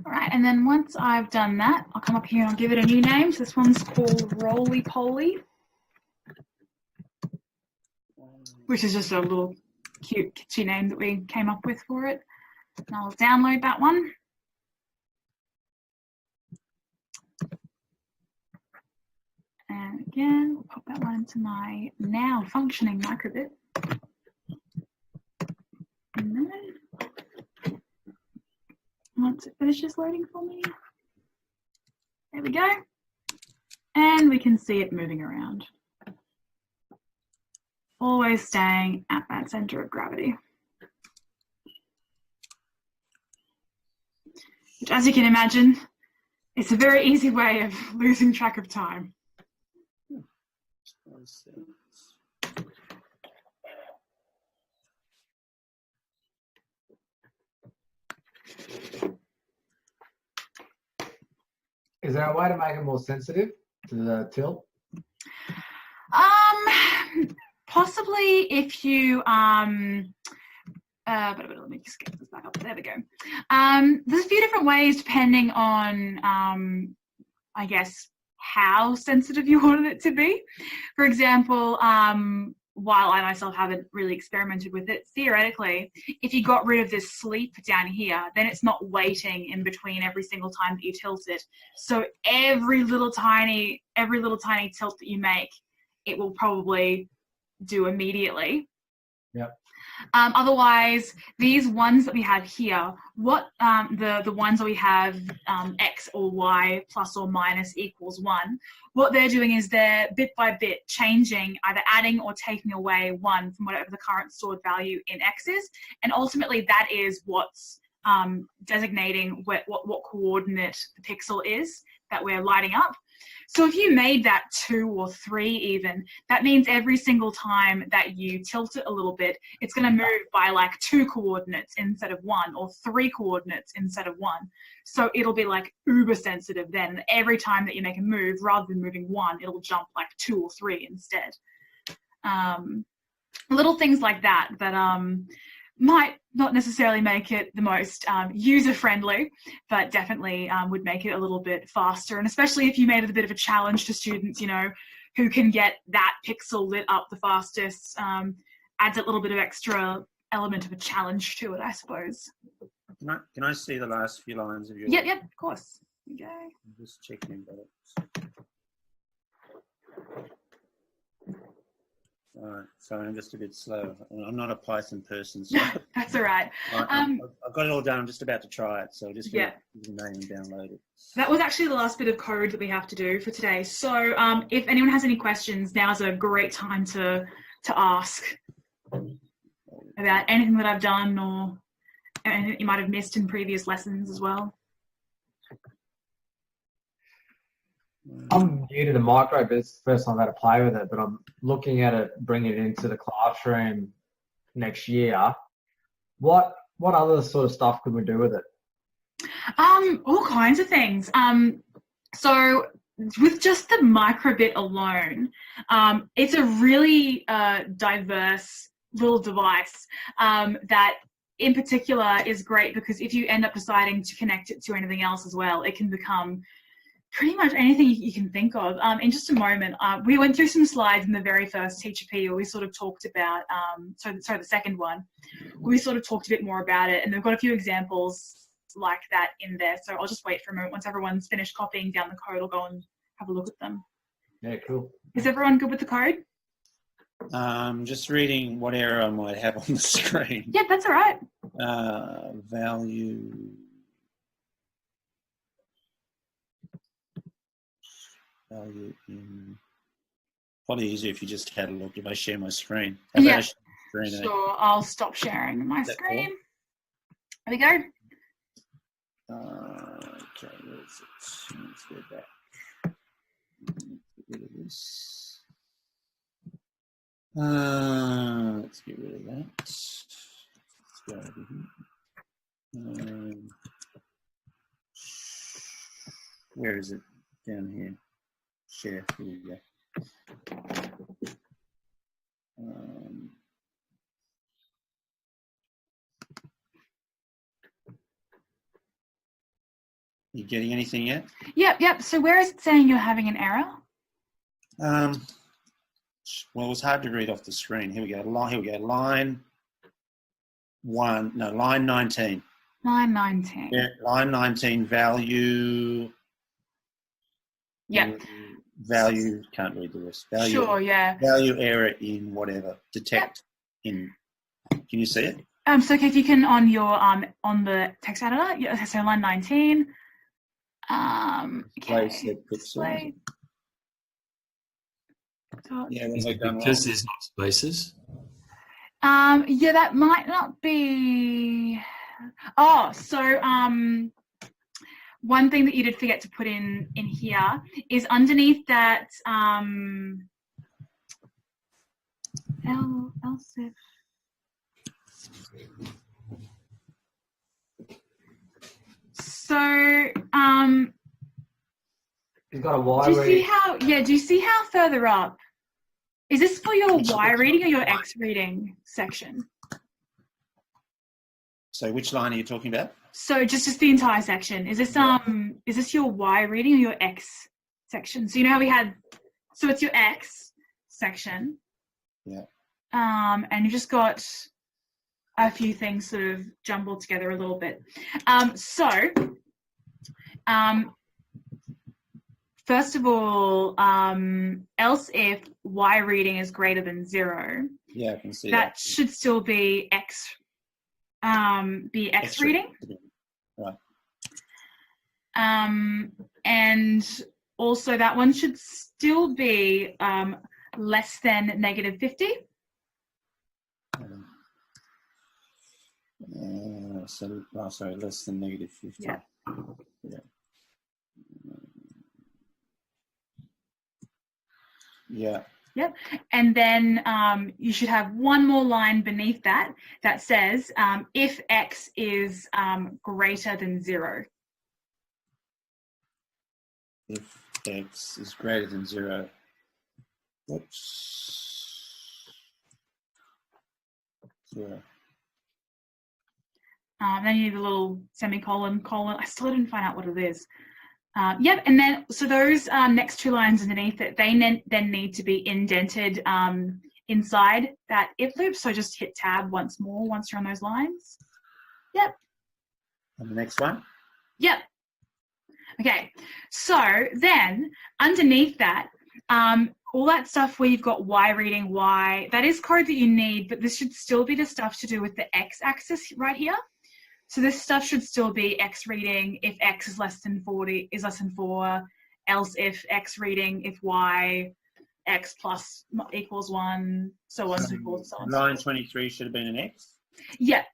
All right, and then once I've done that, I'll come up here and I'll give it a new name. So this one's called Roly-Poly, which is just a little cute, kitschy name that we came up with for it. And I'll download that one. And again, we'll pop that one into my now functioning microbit. And then once it finishes loading for me, there we go. And we can see it moving around. Always staying at that center of gravity. Which, as you can imagine, it's a very easy way of losing track of time. Is there a way to make it more sensitive to the tilt? Possibly if you let me just get this back up. There we go. There's a few different ways depending on I guess how sensitive you wanted it to be. For example, while I myself haven't really experimented with it, theoretically, if you got rid of this sleep down here, then it's not waiting in between every single time that you tilt it. So every little tiny tilt that you make, it will probably do immediately. Yep. Otherwise, these ones that we have here, what the ones that we have X or Y plus or minus equals 1, what they're doing is they're bit by bit changing, either adding or taking away 1 from whatever the current stored value in X is, and ultimately that is what's designating what coordinate the pixel is that we're lighting up. So if you made that 2 or 3 even, that means every single time that you tilt it a little bit, it's going to move by like 2 coordinates instead of 1, or 3 coordinates instead of 1. So it'll be like uber sensitive then. Every time that you make a move, rather than moving 1, it'll jump like 2 or 3 instead. Little things like that might not necessarily make it the most user-friendly, but definitely would make it a little bit faster. And especially if you made it a bit of a challenge to students, you know, who can get that pixel lit up the fastest, adds a little bit of extra element of a challenge to it, I suppose. Can I see the last few lines of your... Yep, of course. Okay. I'm just checking that it's... Alright, sorry, I'm just a bit slow. I'm not a Python person, so That's all right. I've got it all done. I'm just about to try it, so I'll just get the name and download it. That was actually the last bit of code that we have to do for today. So if anyone has any questions, now's a great time to ask about anything that I've done or anything you might have missed in previous lessons as well. I'm new to the Microbit. It's the first time I've had to play with it, but I'm looking at it, bringing it into the classroom next year. What other sort of stuff could we do with it? All kinds of things. So with just the Microbit alone, it's a really diverse little device that in particular is great because if you end up deciding to connect it to anything else as well, it can become pretty much anything you can think of. In just a moment, we went through some slides in the very first Teacher P where we sort of talked about, the second one, we sort of talked a bit more about it, and they've got a few examples like that in there. So I'll just wait for a moment. Once everyone's finished copying down the code, I'll go and have a look at them. Yeah, cool. Is everyone good with the code? Just reading what error I might have on the screen. Yeah, that's all right. Value in. Probably easier if you just had a look. If I share my screen. How about I share my screen, Sure. I'll stop sharing my screen. Cool? There we go. Okay, where is it? Let's go back. Let's get rid of this. Let's get rid of that. Let's go over here. Where is it? Down here. Share. Here we go. You getting anything yet? Yep. So where is it saying you're having an error? Well, it was hard to read off the screen. Here we go. Line 19. Line 19. Yeah, line 19, value. Yeah. Value, can't read the rest. Value, sure, yeah. Value error in whatever. Detect in. Can you see it? So if you can on your on the text editor, yeah, so line 19. Okay. Display. Yeah, because there's not spaces. Yeah, that might not be. Oh, so one thing that you did forget to put in here is underneath that else if. So you've got a Y do you reading. see how? Yeah, do you see how further up? Is this for your Y reading or your X reading section? So which line are you talking about? So just the entire section. Is this your Y reading or your X section? So you know how we had, so it's your X section. Yeah. And you've just got a few things sort of jumbled together a little bit. First of all, else if Y reading is greater than 0. Yeah, I can see that. That should still be X reading. Right. And also that one should still be less than -50. Sorry, less than -50. Yeah. Yeah. Yeah. Yep. And then you should have one more line beneath that that says if X is greater than 0. If X is greater than 0. Whoops. 0. Then you need a little semicolon, colon. I still didn't find out what it is. Yep, and then so those next two lines underneath it, they then need to be indented inside that if loop. So just hit tab once more once you're on those lines. Yep. And the next one? Yep. Okay, so then underneath that, all that stuff where you've got Y reading, Y, that is code that you need, but this should still be the stuff to do with the X axis right here. So this stuff should still be X reading if X is less than 4, else if X reading if Y, X plus equals 1, so on and so forth. So line 23 should have been an X? Yeah.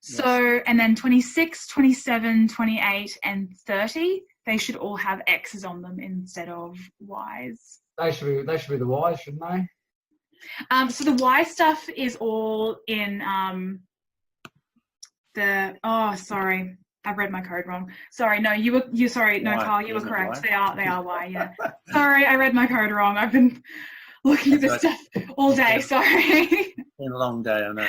So, and then 26, 27, 28, and 30, they should all have X's on them instead of Y's. They should be the Y's, shouldn't they? So the Y stuff is all in sorry. I've read my code wrong. Sorry, no, sorry, no, Y, Carl, you were isn't it correct. Y? They are Y, yeah. Sorry, I read my code wrong. I've been looking at this stuff all day, sorry. It's been a long day, I know. Am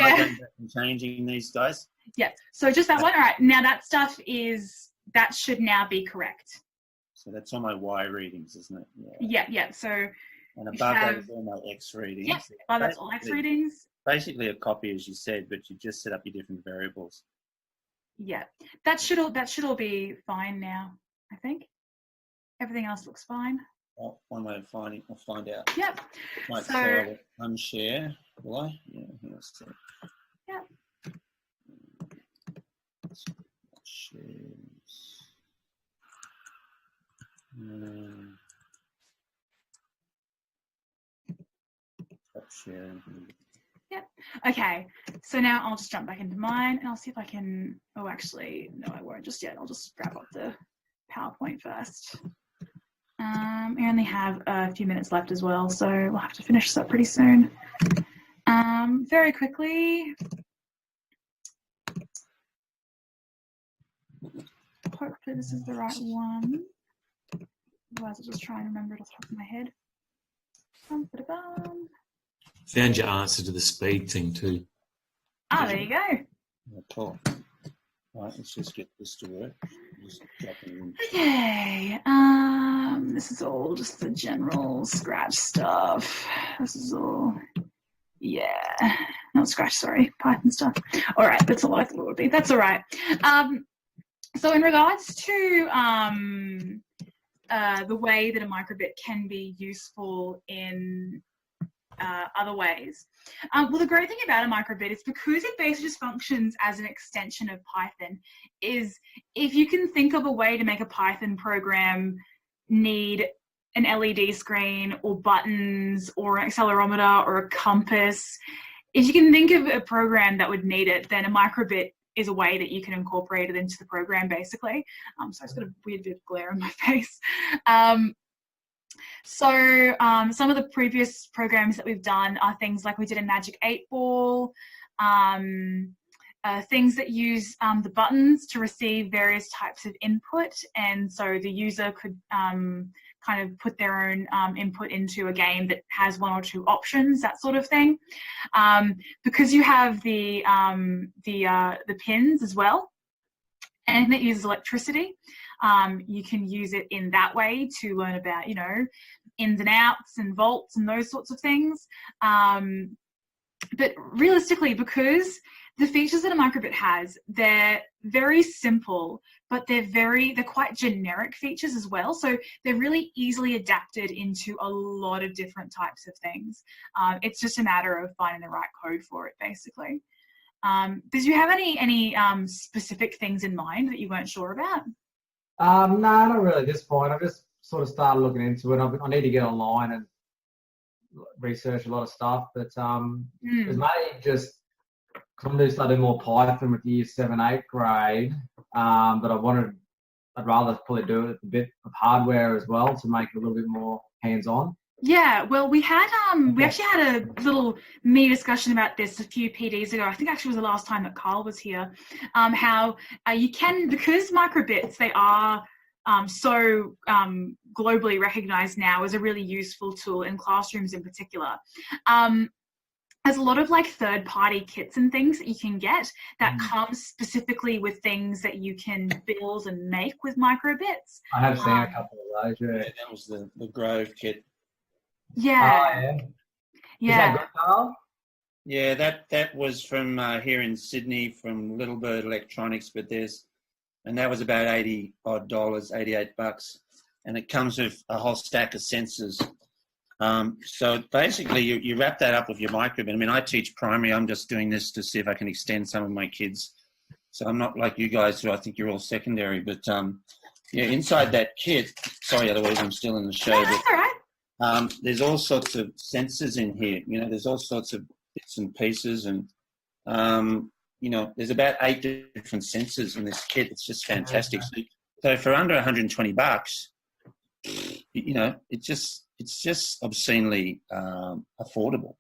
I Yeah. going back and changing these guys? Yeah, so just that one. All right, now that stuff that should now be correct. So that's all my Y readings, isn't it? Yeah, so And above that is all my X readings. yeah, that's all X readings. Basically a copy, as you said, but you just set up your different variables. Yeah, that should all be fine now, I think. Everything else looks fine. Well, one way of finding, I'll find out. Yep. Might So- say I will unshare, will I? Yeah, let's see. Yep. Shares. Stop sharing. Okay, so now I'll just jump back into mine and I'll see if I can, oh, actually, no, I won't just yet. I'll just grab up the PowerPoint first. We only have a few minutes left as well, so we'll have to finish this up pretty soon. Very quickly. Hopefully this is the right one. Otherwise I'll just try and remember it off the top of my head. Found your answer to the speed thing too. Ah, there you go. Yeah, cool. Right, let's just get this to work. Just drop it in. Okay, this is all just the general Scratch stuff. This is all, yeah, not Scratch, sorry, Python stuff. All right, that's all I thought it would be. That's all right. So in regards to the way that a microbit can be useful in other ways. Well, the great thing about a microbit is because it basically just functions as an extension of Python, is if you can think of a way to make a Python program need an LED screen or buttons or an accelerometer or a compass, if you can think of a program that would need it, then a microbit is a way that you can incorporate it into the program, basically. So I've got a weird bit of glare on my face. Some of the previous programs that we've done are things like we did a Magic 8-Ball, things that use the buttons to receive various types of input, and so the user could kind of put their own input into a game that has one or two options, that sort of thing. Because you have the pins as well, and that uses electricity. You can use it in that way to learn about, ins and outs and volts and those sorts of things. But realistically, because the features that a microbit has, they're very simple, but they're quite generic features as well. So they're really easily adapted into a lot of different types of things. It's just a matter of finding the right code for it, basically. Did you have any specific things in mind that you weren't sure about? No, not really at this point. I've just sort of started looking into it. I need to get online and research a lot of stuff, but it's mainly just because I'm going to start doing more Python with the year 7, 8 grade, but I'd rather probably do it with a bit of hardware as well to make it a little bit more hands-on. Yeah, well, we actually had a little mini discussion about this a few PDs ago. I think actually it was the last time that Carl was here. How you can, because microbits, they are so globally recognized now as a really useful tool in classrooms in particular. There's a lot of like third-party kits and things that you can get that come specifically with things that you can build and make with microbits. I have seen a couple of those. Yeah, that was the Grove kit. Yeah. Oh, yeah. Yeah. Is that good, Carl? Yeah, that was from here in Sydney from Little Bird Electronics, and that was about $88, and it comes with a whole stack of sensors. So basically, you wrap that up with your microbit. I mean, I teach primary. I'm just doing this to see if I can extend some of my kids. So I'm not like you guys, who I think you're all secondary. But yeah, inside that kit. Sorry, otherwise I'm still in the show. No, that's all right. There's all sorts of sensors in here. There's all sorts of bits and pieces, and there's about 8 different sensors in this kit. It's just fantastic. So for under $120, it just it's just obscenely affordable.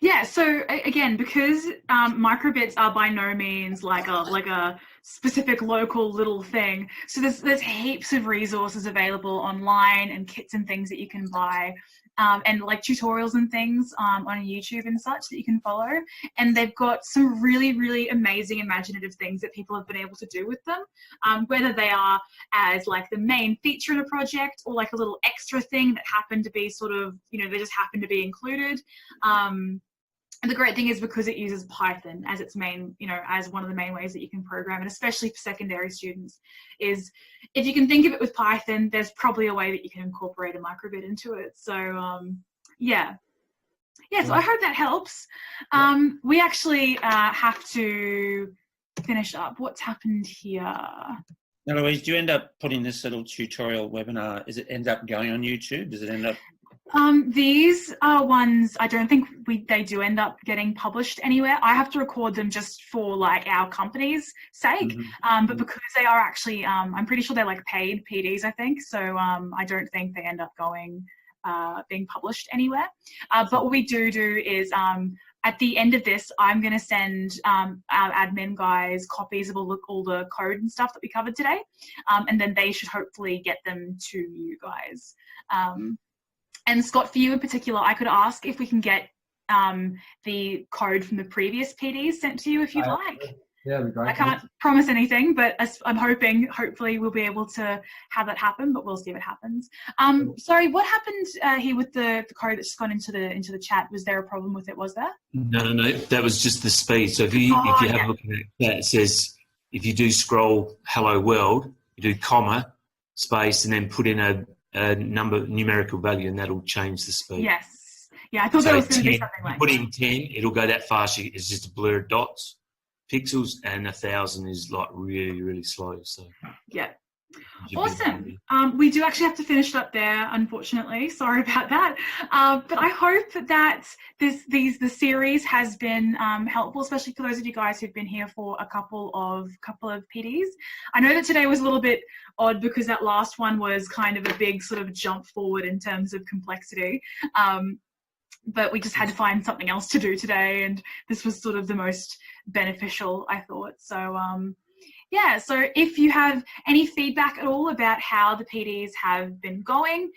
Yeah. So again, because microbits are by no means like a specific local little thing. So there's heaps of resources available online and kits and things that you can buy. And like tutorials and things on YouTube and such that you can follow. And they've got some really, really amazing imaginative things that people have been able to do with them, whether they are as like the main feature in a project or like a little extra thing that happened to be sort of, they just happen to be included. And the great thing is because it uses Python as its main, as one of the main ways that you can program, and especially for secondary students, is if you can think of it with Python, there's probably a way that you can incorporate a microbit into it. So, yeah. So I hope that helps. We actually have to finish up. What's happened here? Now, Louise, do you end up putting this little tutorial webinar, does it end up going on YouTube? Does it end up... These are ones I don't think they do end up getting published anywhere. I have to record them just for like our company's sake. But because they are actually, I'm pretty sure they're like paid PDs, I think. So I don't think they end up being published anywhere. But what we do is at the end of this, I'm going to send our admin guys copies of all the code and stuff that we covered today. And then they should hopefully get them to you guys. And Scott, for you in particular, I could ask if we can get the code from the previous PDs sent to you if you'd like. Yeah, that'd be great. I can't promise anything, but I'm hopefully we'll be able to have that happen, but we'll see what happens. Sorry, what happened here with the code that's gone into the chat? Was there a problem with it, was there? No, that was just the speed. So if you have a look at that, it says, if you do scroll hello world, you do comma, space, and then put in a numerical value, and that'll change the speed. Yes. Yeah, I thought that was going to be something like that. Put in 10, it'll go that fast. It's just a blur of dots, pixels, and 1,000 is like really, really slow. So yeah. Awesome. We do actually have to finish it up there, unfortunately. Sorry about that. But I hope that the series has been helpful, especially for those of you guys who've been here for a couple of PDs. I know that today was a little bit odd because that last one was kind of a big sort of jump forward in terms of complexity. But we just had to find something else to do today, and this was sort of the most beneficial, I thought. So yeah, so if you have any feedback at all about how the PDs have been going,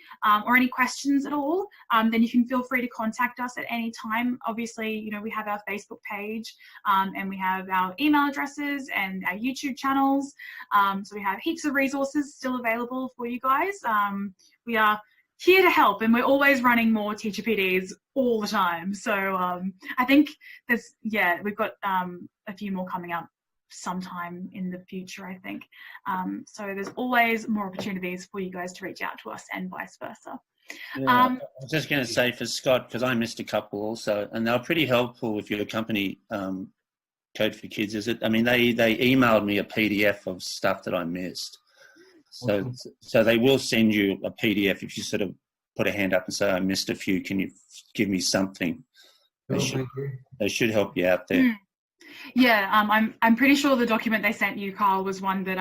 or any questions at all, then you can feel free to contact us at any time. Obviously, we have our Facebook page, and we have our email addresses and our YouTube channels. So we have heaps of resources still available for you guys. We are here to help, and we're always running more teacher PDs all the time. So I think we've got a few more coming up sometime in the future, I think. So there's always more opportunities for you guys to reach out to us and vice versa. Yeah, I was just going to say for Scott, because I missed a couple also, and they were pretty helpful with your company, Code for Kids, is it? I mean, they emailed me a PDF of stuff that I missed. So they will send you a PDF if you sort of put a hand up and say, I missed a few, can you give me something? They should help you out there. Yeah, I'm pretty sure the document they sent you, Carl, was one that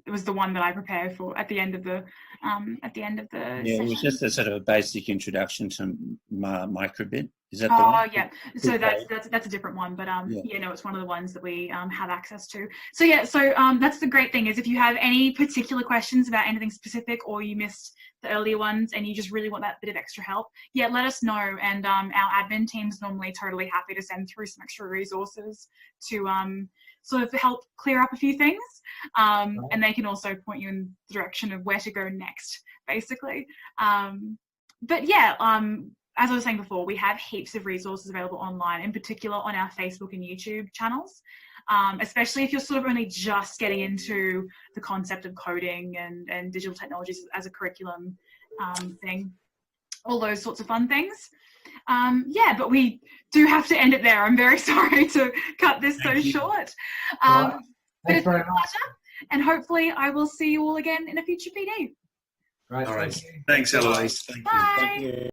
it was the one that I prepared for at the end of the Yeah, session. it was just a sort of a basic introduction to Microbit. Is that the one? Oh yeah, so that's a different one, but no, it's one of the ones that we have access to. So yeah, so that's the great thing is if you have any particular questions about anything specific, or you missed the earlier ones and you just really want that bit of extra help, let us know, and our admin team's normally totally happy to send through some extra resources to sort of help clear up a few things, and they can also point you in the direction of where to go next, basically. But yeah, as I was saying before, we have heaps of resources available online, in particular on our Facebook and YouTube channels, especially if you're sort of only just getting into the concept of coding and digital technologies as a curriculum thing, all those sorts of fun things. But we do have to end it there. I'm very sorry to cut this so short. But it's been a pleasure, and hopefully I will see you all again in a future PD. Right. All right. Thanks, Eloise. Bye. Thank you.